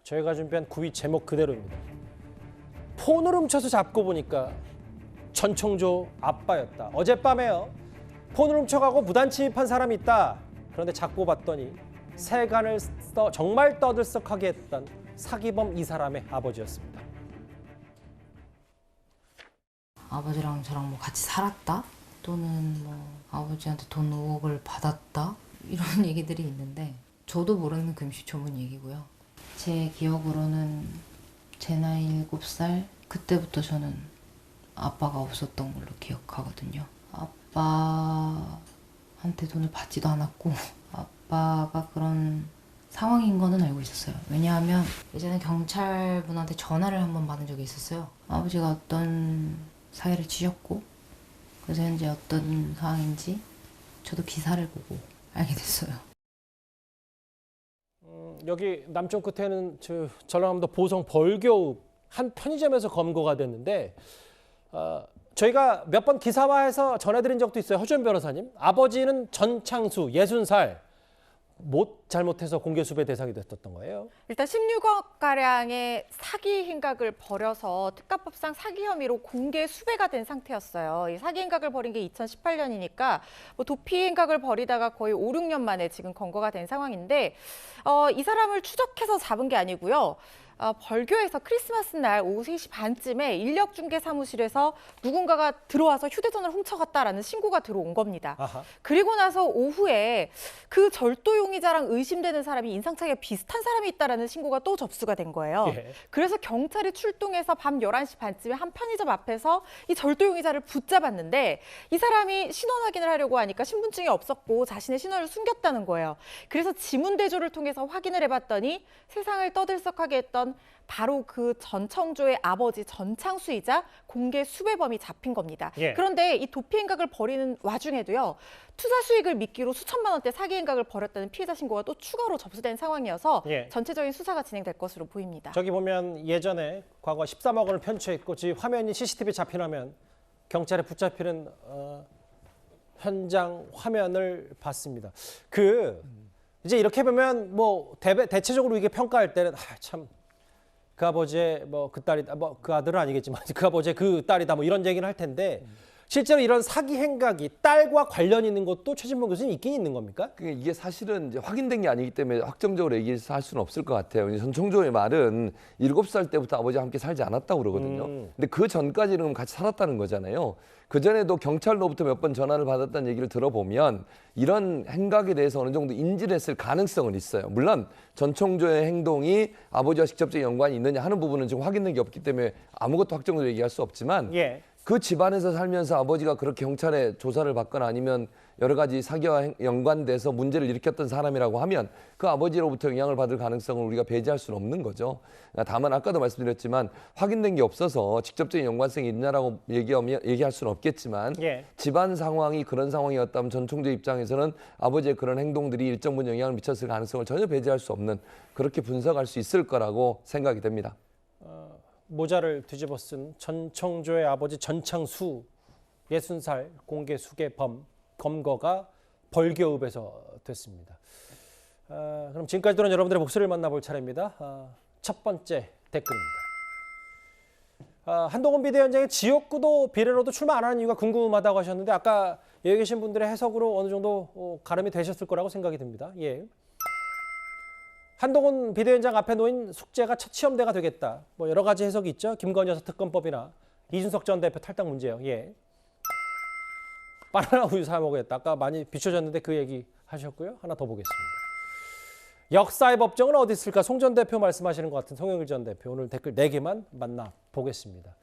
저희가 준비한 9위 제목 그대로입니다. 폰을 훔쳐서 잡고 보니까 전청조 아빠였다. 어젯밤에요. 폰을 훔쳐가고 무단 침입한 사람이 있다. 그런데 잡고 봤더니 세간을 정말 떠들썩하게 했던 사기범 이 사람의 아버지였습니다. 아버지랑 저랑 뭐 같이 살았다? 또는 뭐 아버지한테 돈 5억을 받았다? 이런 얘기들이 있는데 저도 모르는 금시초문 얘기고요. 제 기억으로는 제 나이 7살 그때부터 저는 아빠가 없었던 걸로 기억하거든요. 아빠한테 돈을 받지도 않았고 아빠가 그런 상황인 거는 알고 있었어요. 왜냐하면 예전에 경찰분한테 전화를 한번 받은 적이 있었어요. 아버지가 어떤 사회를 지셨고 그래서 현재 어떤 상황인지 저도 기사를 보고 알게 됐어요. 여기 남쪽 끝에는 전라남도 보성 벌교읍 한 편의점에서 검거가 됐는데 저희가 몇 번 기사화해서 전해드린 적도 있어요. 허주연 변호사님. 아버지는 전창수 60살. 잘못해서 공개 수배 대상이 됐었던 거예요. 일단 16억가량의 사기 행각을 벌여서 특가법상 사기 혐의로 공개 수배가 된 상태였어요. 이 사기 행각을 벌인 게 2018년이니까 뭐 도피 행각을 벌이다가 거의 5, 6년 만에 지금 검거가 된 상황인데 이 사람을 추적해서 잡은 게 아니고요. 벌교에서 크리스마스 날 오후 3시 반쯤에 인력중개사무실에서 누군가가 들어와서 휴대전화를 훔쳐갔다라는 신고가 들어온 겁니다. 아하. 그리고 나서 오후에 그 절도 용의자랑 의심되는 사람이 인상착의가 비슷한 사람이 있다라는 신고가 또 접수가 된 거예요. 예. 그래서 경찰이 출동해서 밤 11시 반쯤에 한 편의점 앞에서 이 절도 용의자를 붙잡았는데 이 사람이 신원 확인을 하려고 하니까 신분증이 없었고 자신의 신원을 숨겼다는 거예요. 그래서 지문대조를 통해서 확인을 해봤더니 세상을 떠들썩하게 했던 바로 그 전청조의 아버지 전창수이자 공개 수배범이 잡힌 겁니다. 예. 그런데 이 도피 행각을 벌이는 와중에도요. 투자 수익을 미끼로 수천만 원대 사기 행각을 벌였다는 피해자 신고가 또 추가로 접수된 상황이어서 예. 전체적인 수사가 진행될 것으로 보입니다. 저기 보면 예전에 과거 13억 원을 편취했고 지금 화면이 CCTV에 잡히려면 경찰에 붙잡히는 현장 화면을 봤습니다. 이제 이렇게 보면 뭐 대체적으로 이게 평가할 때는 참 그 아버지의 뭐 그 딸이다, 뭐 그 아들은 아니겠지만 그 아버지의 그 딸이다, 뭐 이런 얘기는 할 텐데 실제로 이런 사기 행각이 딸과 관련 있는 것도 최진봉 교수님 있긴 있는 겁니까? 이게 사실은 이제 확인된 게 아니기 때문에 확정적으로 얘기할 수는 없을 것 같아요. 전청조의 말은 7살 때부터 아버지와 함께 살지 않았다고 그러거든요. 근데 그 전까지는 같이 살았다는 거잖아요. 그전에도 경찰로부터 몇 번 전화를 받았다는 얘기를 들어보면 이런 행각에 대해서 어느 정도 인지를 했을 가능성은 있어요. 물론 전청조의 행동이 아버지와 직접적인 연관이 있느냐 하는 부분은 지금 확인된 게 없기 때문에 아무것도 확정적으로 얘기할 수 없지만 예. 그 집안에서 살면서 아버지가 그렇게 경찰에 조사를 받거나 아니면 여러 가지 사기와 연관돼서 문제를 일으켰던 사람이라고 하면 그 아버지로부터 영향을 받을 가능성을 우리가 배제할 수는 없는 거죠. 다만 아까도 말씀드렸지만 확인된 게 없어서 직접적인 연관성이 있냐라고 얘기할 수는 없겠지만 예. 집안 상황이 그런 상황이었다면 전청조 입장에서는 아버지의 그런 행동들이 일정 부분 영향을 미쳤을 가능성을 전혀 배제할 수 없는 그렇게 분석할 수 있을 거라고 생각이 됩니다. 모자를 뒤집어 쓴 전청조의 아버지 전창수 60살 공개 수괴범 검거가 벌교읍에서 됐습니다. 그럼 지금까지 들은 여러분들의 목소리를 만나볼 차례입니다. 첫 번째 댓글입니다. 한동훈 비대위원장이 지역구도 비례로도 출마 안 하는 이유가 궁금하다고 하셨는데 아까 여기 계신 분들의 해석으로 어느 정도 가름이 되셨을 거라고 생각이 듭니다. 예. 한동훈 비대위원장 앞에 놓인 숙제가 첫 시험대가 되겠다. 뭐 여러 가지 해석이 있죠. 김건희 여사 특검법이나 이준석 전 대표 탈당 문제요. 예. 바나나 우유 사 먹겠다. 아까 많이 비춰졌는데 그 얘기 하셨고요. 하나 더 보겠습니다. 역사의 법정은 어디 있을까? 송 전 대표 말씀하시는 것 같은 송영길 전 대표. 오늘 댓글 4개만 만나보겠습니다.